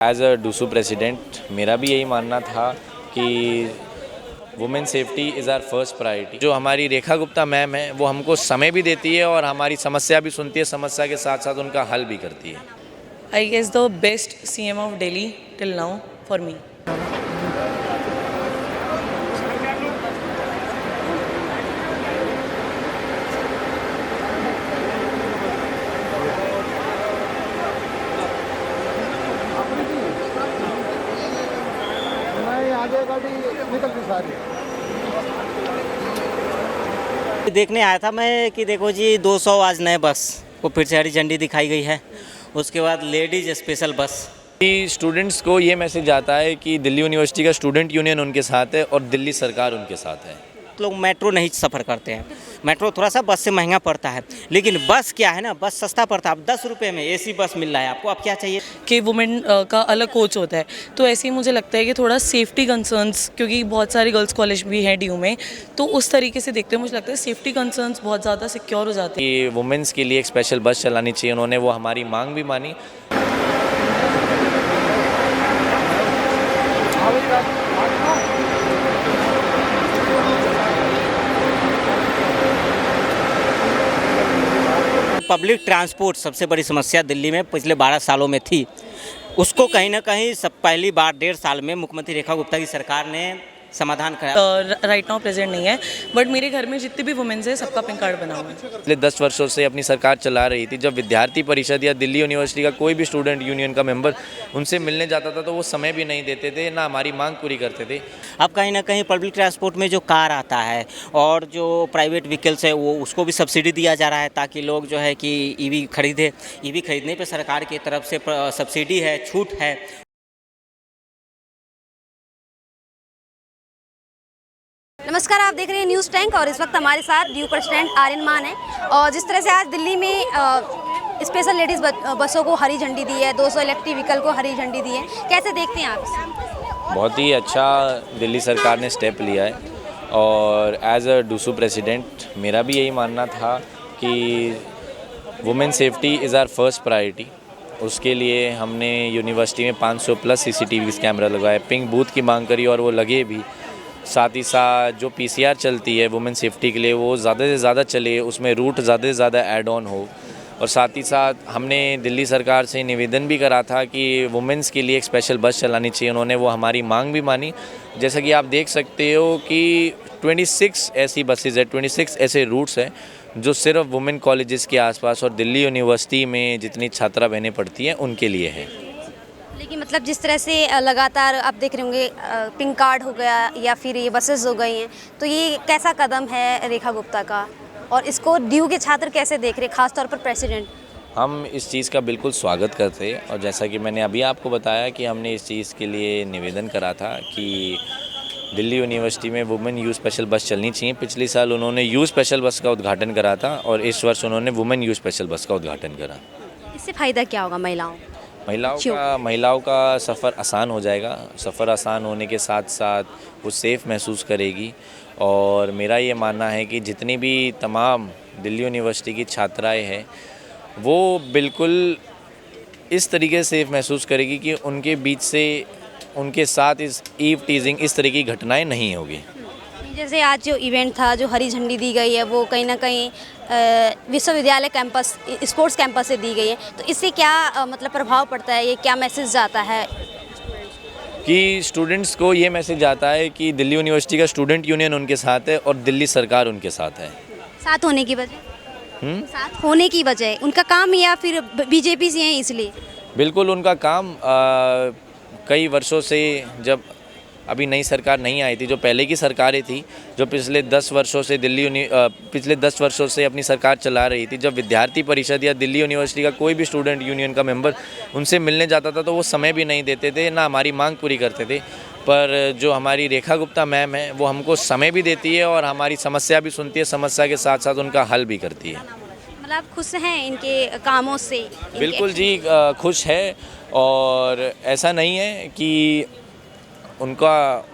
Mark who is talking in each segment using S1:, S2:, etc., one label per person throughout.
S1: As a DUSU president मेरा भी यही मानना था कि women safety is our first priority. जो हमारी रेखा गुप्ता मैम है वो हमको समय भी देती है और हमारी समस्या भी सुनती है, समस्या के साथ साथ उनका हल भी करती है।
S2: I guess the best CM of Delhi till now for me.
S3: देखने आया था मैं कि देखो जी 200 आज नए बस को फिर से हरी झंडी दिखाई गई है। उसके बाद लेडीज स्पेशल बस
S1: कि स्टूडेंट्स को ये मैसेज आता है कि दिल्ली यूनिवर्सिटी का स्टूडेंट यूनियन उनके साथ है और दिल्ली सरकार उनके साथ है।
S3: लोग मेट्रो नहीं सफ़र करते हैं, मेट्रो थोड़ा सा बस से महंगा पड़ता है, लेकिन बस क्या है ना, बस सस्ता पड़ता है। अब 10 रुपये में एसी बस मिल रहा है आपको, अब क्या चाहिए
S2: कि वुमेन का अलग कोच होता है, तो ऐसे ही मुझे लगता है कि थोड़ा सेफ्टी कंसर्न्स, क्योंकि बहुत सारे गर्ल्स कॉलेज भी हैं ड्यू में, तो उस तरीके से देखते हुए मुझे लगता है सेफ्टी कंसर्न्स बहुत ज़्यादा सिक्योर हो जाते हैं।
S1: कि वुमेन्स के लिए एक स्पेशल बस चलानी चाहिए, उन्होंने वो हमारी मांग भी मानी।
S3: पब्लिक ट्रांसपोर्ट सबसे बड़ी समस्या दिल्ली में पिछले 12 सालों में थी। उसको कहीं ना कहीं सब पहली बार 1.5 साल में मुख्यमंत्री रेखा गुप्ता की सरकार ने समाधान कराया।
S2: राइट नाउ प्रेजेंट नहीं है, बट मेरे घर में जितने भी वुमेन्स हैं सबका पिंक कार्ड बना हुआ है।
S1: पिछले 10 वर्षों से अपनी सरकार चला रही थी। जब विद्यार्थी परिषद या दिल्ली यूनिवर्सिटी का कोई भी स्टूडेंट यूनियन का मेंबर उनसे मिलने जाता था तो वो समय भी नहीं देते थे, ना हमारी मांग पूरी करते थे।
S3: अब कहीं ना कहीं पब्लिक ट्रांसपोर्ट में जो कार आता है और जो प्राइवेट व्हीकल्स है वो उसको भी सब्सिडी दिया जा रहा है, ताकि लोग जो है कि ईवी खरीदे। ईवी खरीदने पे सरकार की तरफ से सब्सिडी है, छूट है।
S4: नमस्कार, आप देख रहे हैं न्यूज़ टैंक और इस वक्त हमारे साथ ड्यू प्रेसिडेंट आर्यन मान है। और जिस तरह से आज दिल्ली में स्पेशल लेडीज़ बसों को हरी झंडी दी है, 200 इलेक्ट्रिक व्हीकल को हरी झंडी दी है, कैसे देखते हैं आप इसे?
S1: बहुत ही अच्छा दिल्ली सरकार ने स्टेप लिया है और एज अ डूसू प्रेसिडेंट मेरा भी यही मानना था कि women safety is our first priority. उसके लिए हमने यूनिवर्सिटी में 500 प्लस CCTV कैमरा लगाए, पिंक बूथ की मांग करी और वो लगे भी। साथ ही साथ जो PCR चलती है वुमेन सेफ्टी के लिए वो ज़्यादा से ज़्यादा चले, उसमें रूट ज़्यादा से ज़्यादा ऐड ऑन हो। और साथ ही साथ हमने दिल्ली सरकार से निवेदन भी करा था कि वुमेन्स के लिए एक स्पेशल बस चलानी चाहिए, उन्होंने वो हमारी मांग भी मानी। जैसा कि आप देख सकते हो कि 26 ऐसी बसेज़ है, 26 ऐसे रूट्स हैं जो सिर्फ वुमेन कॉलेजेस के आसपास और दिल्ली यूनिवर्सिटी में जितनी छात्रा बहनें पढ़ती हैं उनके लिए है।
S4: लेकिन मतलब जिस तरह से लगातार आप देख रहे होंगे पिंक कार्ड हो गया या फिर ये बसेस हो गई हैं, तो ये कैसा कदम है रेखा गुप्ता का, और इसको ड्यू के छात्र कैसे देख रहे हैं, खासतौर पर प्रेसिडेंट?
S1: हम इस चीज़ का बिल्कुल स्वागत करते हैं और जैसा कि मैंने अभी आपको बताया कि हमने इस चीज़ के लिए निवेदन करा था कि दिल्ली यूनिवर्सिटी में वुमेन यू स्पेशल बस चलनी चाहिए। पिछले साल उन्होंने यू स्पेशल बस का उद्घाटन करा था और इस वर्ष उन्होंने वुमेन यू स्पेशल बस का उद्घाटन करा।
S4: इससे फ़ायदा क्या होगा
S1: महिलाओं का सफ़र आसान हो जाएगा। सफ़र आसान होने के साथ साथ वो सेफ़ महसूस करेगी। और मेरा ये मानना है कि जितनी भी तमाम दिल्ली यूनिवर्सिटी की छात्राएं हैं वो बिल्कुल इस तरीके से सेफ़ महसूस करेगी कि उनके बीच से उनके साथ इस ईव टीजिंग इस तरह की घटनाएं नहीं होगी।
S4: जैसे आज जो इवेंट था, जो हरी झंडी दी गई है, वो कहीं ना कहीं विश्वविद्यालय कैंपस, स्पोर्ट्स कैंपस से दी गई है, तो इससे क्या मतलब प्रभाव पड़ता है, ये क्या मैसेज जाता है
S1: कि स्टूडेंट्स को ये मैसेज आता है कि दिल्ली यूनिवर्सिटी का स्टूडेंट यूनियन उनके साथ है और दिल्ली सरकार उनके साथ है।
S4: साथ होने की वजह? साथ होने की वजह उनका काम या फिर बीजेपी से हैं इसलिए?
S1: बिल्कुल उनका काम कई वर्षों से, जब अभी नई सरकार नहीं आई थी, जो पहले की सरकारें थी, जो पिछले 10 वर्षों से पिछले 10 वर्षों से अपनी सरकार चला रही थी, जब विद्यार्थी परिषद या दिल्ली यूनिवर्सिटी का कोई भी स्टूडेंट यूनियन का मेंबर उनसे मिलने जाता था तो वो समय भी नहीं देते थे, ना हमारी मांग पूरी करते थे। पर जो हमारी रेखा गुप्ता मैम है वो हमको समय भी देती है और हमारी समस्या भी सुनती है, समस्या के साथ साथ उनका हल भी करती है।
S4: मतलब आप खुश हैं इनके कामों से?
S1: बिल्कुल जी, खुश है। और ऐसा नहीं है कि उनका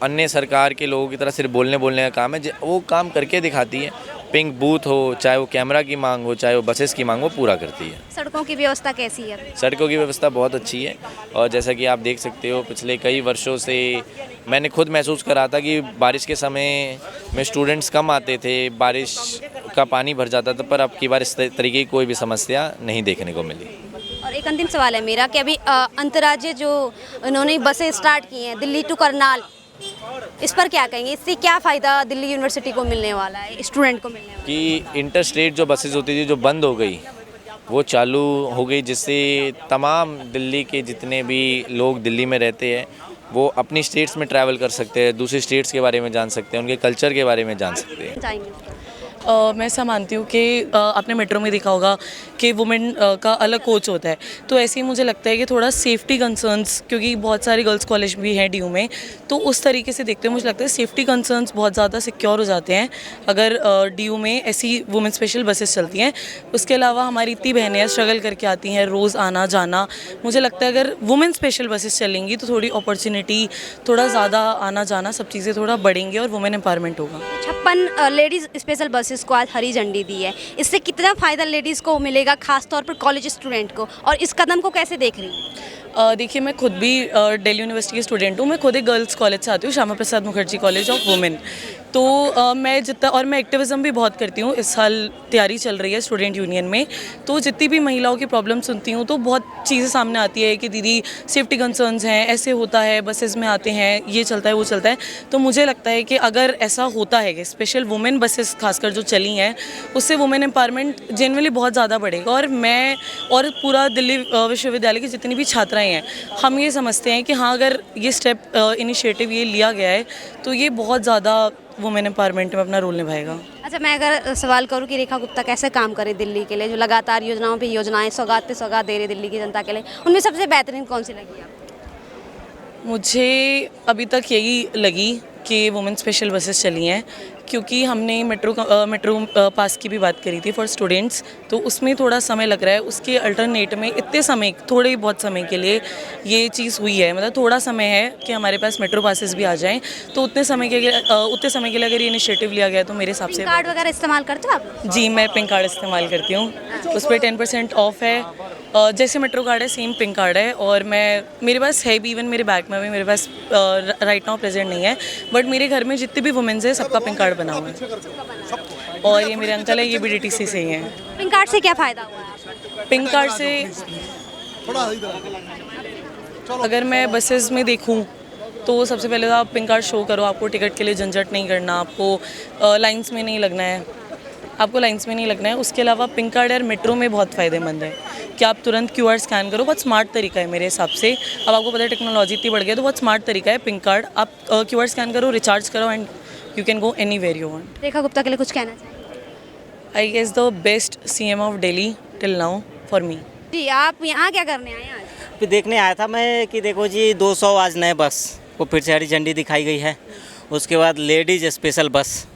S1: अन्य सरकार के लोगों की तरह सिर्फ बोलने का काम है, वो काम करके दिखाती है। पिंक बूथ हो, चाहे वो कैमरा की मांग हो, चाहे वो बसेस की मांग हो, पूरा करती है।
S4: सड़कों की व्यवस्था कैसी है?
S1: सड़कों की व्यवस्था बहुत अच्छी है और जैसा कि आप देख सकते हो पिछले कई वर्षों से मैंने खुद महसूस करा था कि बारिश के समय में स्टूडेंट्स कम आते थे, बारिश का पानी भर जाता था, पर अब की बार इस तरीके की कोई भी समस्या नहीं देखने को मिली।
S4: और एक अंतिम सवाल है मेरा कि अभी अंतर्राज्यीय जो उन्होंने बसें स्टार्ट की हैं दिल्ली टू करनाल, इस पर क्या कहेंगे? इससे क्या फ़ायदा दिल्ली यूनिवर्सिटी को मिलने वाला है, स्टूडेंट को मिलने वाला है?
S1: कि इंटर स्टेट जो बसेस होती थी जो बंद हो गई वो चालू हो गई, जिससे तमाम दिल्ली के जितने भी लोग दिल्ली में रहते हैं वो अपनी स्टेट्स में ट्रैवल कर सकते हैं, दूसरे स्टेट्स के बारे में जान सकते हैं, उनके कल्चर के बारे में जान सकते हैं।
S4: चाहेंगे
S2: मैं ऐसा मानती हूँ कि आपने मेट्रो में देखा होगा कि वुमेन का अलग कोच होता है, तो ऐसे ही मुझे लगता है कि थोड़ा सेफ्टी कंसर्न्स, क्योंकि बहुत सारे गर्ल्स कॉलेज भी हैं डीयू में, तो उस तरीके से देखते हुए मुझे लगता है सेफ्टी कंसर्न्स बहुत ज़्यादा सिक्योर हो जाते हैं अगर डीयू में ऐसी वुमेन स्पेशल बसेस चलती हैं। उसके अलावा हमारी इतनी बहनें स्ट्रगल करके आती हैं रोज़ आना जाना, मुझे लगता है अगर वुमेन स्पेशल बसेस चलेंगी तो थोड़ी अपॉर्चुनिटी, थोड़ा ज़्यादा आना जाना, सब चीज़ें थोड़ा बढ़ेंगी और वुमेन एम्पावरमेंट होगा।
S4: 56 लेडीज़ स्पेशल बसेस को आज हरी झंडी दी है, इससे कितना फ़ायदा लेडीज़ को मिलेगा, खास तौर पर कॉलेज स्टूडेंट को, और इस कदम को कैसे देख रही हैं?
S2: देखिए, मैं खुद भी दिल्ली यूनिवर्सिटी की स्टूडेंट हूँ। मैं खुद एक गर्ल्स कॉलेज से आती हूँ, Shyama Prasad Mukherjee college of women. तो मैं जितना, और मैं एक्टिविज़म भी बहुत करती हूँ। इस साल तैयारी चल रही है स्टूडेंट यूनियन में, तो जितनी भी महिलाओं की प्रॉब्लम सुनती हूँ तो बहुत चीज़ें सामने आती है कि दीदी सेफ्टी कंसर्न्स हैं, ऐसे होता है, बसेस में आते हैं, ये चलता है वो चलता है। तो मुझे लगता है कि अगर ऐसा होता है कि स्पेशल वुमेन बसेस खासकर जो चली हैं, उससे वुमेन एम्पावरमेंट जेनरली बहुत ज़्यादा बढ़ेगा। और मैं और पूरा दिल्ली विश्वविद्यालय की जितनी भी छात्राएँ हैं, हम ये समझते हैं कि हाँ, अगर ये स्टेप इनिशिएटिव ये लिया गया है तो ये बहुत ज़्यादा वुमेन एम्पावरमेंट में अपना रोल निभाएगा।
S4: अच्छा, मैं अगर सवाल करूं कि रेखा गुप्ता कैसे काम करे दिल्ली के लिए, जो लगातार योजनाओं पे योजनाएं, सौगात पे सौगात दे रही दिल्ली की जनता के लिए, उनमें सबसे बेहतरीन कौन सी लगी आपको?
S2: मुझे अभी तक यही लगी कि वुमेन स्पेशल बसेस चली हैं, क्योंकि हमने मेट्रो पास की भी बात करी थी फॉर स्टूडेंट्स, तो उसमें थोड़ा समय लग रहा है। उसके अल्टरनेट में इतने समय, थोड़े बहुत समय के लिए ये चीज़ हुई है, मतलब थोड़ा समय है कि हमारे पास मेट्रो पासेस भी आ जाएं, तो उतने समय के लिए अगर ये इनिशिएटिव लिया गया तो मेरे हिसाब से।
S4: कार्ड वगैरह इस्तेमाल करते हो आप?
S2: जी, मैं पिंक कार्ड इस्तेमाल करती हूँ, उस पर 10% ऑफ है। जैसे मेट्रो कार्ड है सेम पिंक कार्ड है, और मेरे पास है भी, इवन मेरे बैग में भी मेरे पास राइट नाउ प्रेजेंट नहीं है, बट मेरे घर में जितने भी वुमेन्स हैं सबका पिंक कार्ड बना हुआ है। और ये मेरे अंकल है, ये भी DTC से ही हैं।
S4: पिंक कार्ड से क्या फ़ायदा हुआ है?
S2: पिंक कार्ड से अगर मैं बसेस में देखूं तो सबसे पहले तो आप पिंक कार्ड शो करो, आपको टिकट के लिए झंझट नहीं करना, आपको लाइंस में नहीं लगना है, उसके अलावा पिंक कार्ड यार मेट्रो में बहुत फ़ायदेमंद है कि आप तुरंत QR स्कैन करो, बहुत स्मार्ट तरीका है मेरे हिसाब से। अब आपको पता है टेक्नोलॉजी इतनी बढ़ गई है, तो बहुत स्मार्ट तरीका है पिंक कार्ड। आप QR स्कैन करो, रिचार्ज करो, and you can go anywhere you want.
S4: Rekha Gupta के लिए कुछ कहना चाहिए?
S2: I guess the best CM of Delhi till now for me.
S4: जी, आप यहाँ क्या करने आए हैं आज?
S3: फिर देखने आया था मैं कि देखो जी 200 आज नए बस को फिर से हरी झंडी दिखाई गई है। उसके बाद लेडीज़ स्पेशल बस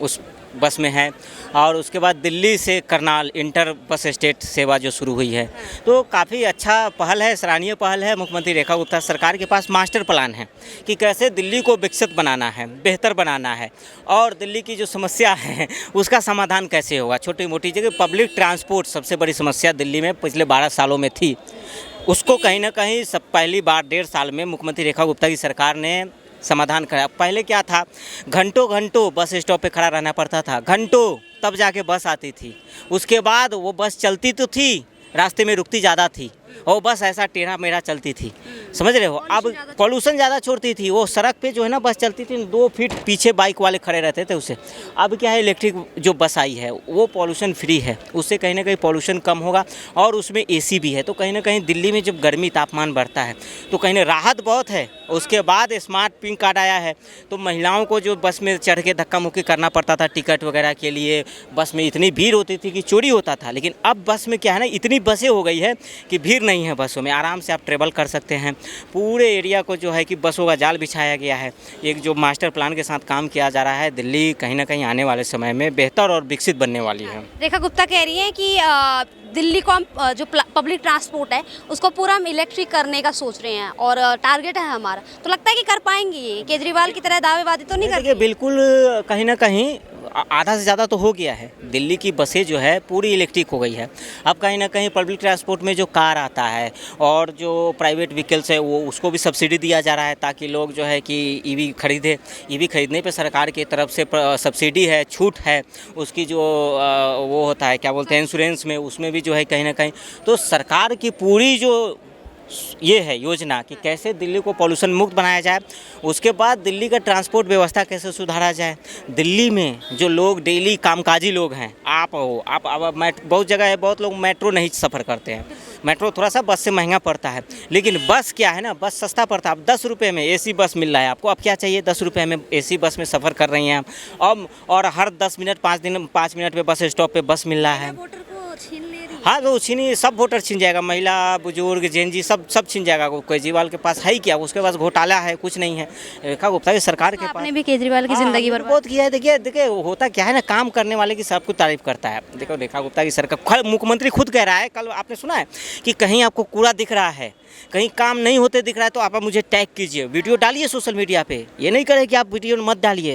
S3: उस बस में है, और उसके बाद दिल्ली से करनाल इंटर बस स्टेट सेवा जो शुरू हुई है, तो काफ़ी अच्छा पहल है, सराहनीय पहल है। मुख्यमंत्री रेखा गुप्ता सरकार के पास मास्टर प्लान है कि कैसे दिल्ली को विकसित बनाना है, बेहतर बनाना है, और दिल्ली की जो समस्या है उसका समाधान कैसे होगा। छोटी मोटी जगह पब्लिक ट्रांसपोर्ट सबसे बड़ी समस्या दिल्ली में पिछले 12 सालों में थी, उसको कहीं ना कहीं सब पहली बार 1.5 साल में मुख्यमंत्री रेखा गुप्ता की सरकार ने समाधान करा। पहले क्या था, घंटों घंटों बस स्टॉप पे खड़ा रहना पड़ता था, घंटों, तब जाके बस आती थी। उसके बाद वो बस चलती तो थी, रास्ते में रुकती ज़्यादा थी, और बस ऐसा टेढ़ा मेढ़ा चलती थी, समझ रहे हो। अब पॉल्यूशन ज़्यादा छोड़ती थी, वो सड़क पे जो है ना बस चलती थी, 2 फीट पीछे बाइक वाले खड़े रहते थे उससे। अब क्या है, इलेक्ट्रिक जो बस आई है वो पॉल्यूशन फ्री है, उससे कहीं ना कहीं पॉल्यूशन कम होगा, और उसमें AC भी है, तो कहीं ना कहीं दिल्ली में जब गर्मी तापमान बढ़ता है तो कहीं ना राहत बहुत है। उसके बाद स्मार्ट पिंक कार्ड आया है, तो महिलाओं को जो बस में चढ़ के धक्का मुक्की करना पड़ता था टिकट वगैरह के लिए, बस में इतनी भीड़ होती थी कि चोरी होता था, लेकिन अब बस में क्या है ना, इतनी बसें हो गई है कि भीड़ नहीं है, बसों में आराम से आप ट्रेवल कर सकते हैं। पूरे एरिया को जो है कि बसों का जाल बिछाया गया है, एक जो मास्टर प्लान के साथ काम किया जा रहा है। दिल्ली कहीं ना कहीं आने वाले समय में बेहतर और विकसित बनने वाली है।
S4: रेखा गुप्ता कह रही हैं कि दिल्ली को हम जो पब्लिक ट्रांसपोर्ट है उसको पूरा हम इलेक्ट्रिक करने का सोच रहे हैं, और टारगेट है हमारा, तो लगता है कि कर पाएंगे ये? केजरीवाल की तरह दावेबाजी तो नहीं करेंगे?
S3: बिल्कुल, कहीं ना कहीं आधा से ज़्यादा तो हो गया है। दिल्ली की बसें जो है पूरी इलेक्ट्रिक हो गई है। अब कहीं ना कहीं पब्लिक ट्रांसपोर्ट में जो कार आता है और जो प्राइवेट व्हीकल्स है वो उसको भी सब्सिडी दिया जा रहा है ताकि लोग जो है कि ईवी खरीदे। ईवी खरीदने पे सरकार की तरफ से सब्सिडी है, छूट है। उसकी जो वो होता है क्या बोलते हैं इंश्योरेंस में, उसमें भी जो है कहीं ना कहीं तो सरकार की पूरी जो ये है योजना कि कैसे दिल्ली को पॉल्यूशन मुक्त बनाया जाए, उसके बाद दिल्ली का ट्रांसपोर्ट व्यवस्था कैसे सुधारा जाए। दिल्ली में जो लोग डेली कामकाजी लोग हैं, आप हो आप अब बहुत जगह है, बहुत लोग मेट्रो नहीं सफ़र करते हैं। मेट्रो थोड़ा सा बस से महंगा पड़ता है, लेकिन बस क्या है ना, बस सस्ता पड़ता है। अब 10 रुपये में एसी बस मिल रहा है आपको। अब क्या चाहिए, 10 रुपये में एसी बस में सफ़र कर रही हैं अब, और हर 10 मिनट 5 मिनट पे बस स्टॉप पे बस मिल रहा है।
S4: वोटर को छीन ले रही है।
S3: हाँ तो छीनी, सब वोटर छीन जाएगा, महिला बुजुर्ग जेनजी सब छीन जाएगा। केजरीवाल के पास है ही क्या, उसके पास घोटाला है, कुछ नहीं है। रेखा गुप्ता की सरकार के पास
S4: आपने भी केजरीवाल की जिंदगी
S3: हाँ,
S4: बर्बाद
S3: बहुत किया है। देखिए होता क्या है ना, काम करने वाले की सब कुछ तारीफ करता है। देखो रेखा गुप्ता की सरकार, मुख्यमंत्री खुद कह रहा है, कल आपने सुना है कि कहीं आपको कूड़ा दिख रहा है, कहीं काम नहीं होते दिख रहा है तो आप मुझे टैग कीजिए, वीडियो डालिए सोशल मीडिया पे। ये नहीं करे कि आप वीडियो मत डालिए।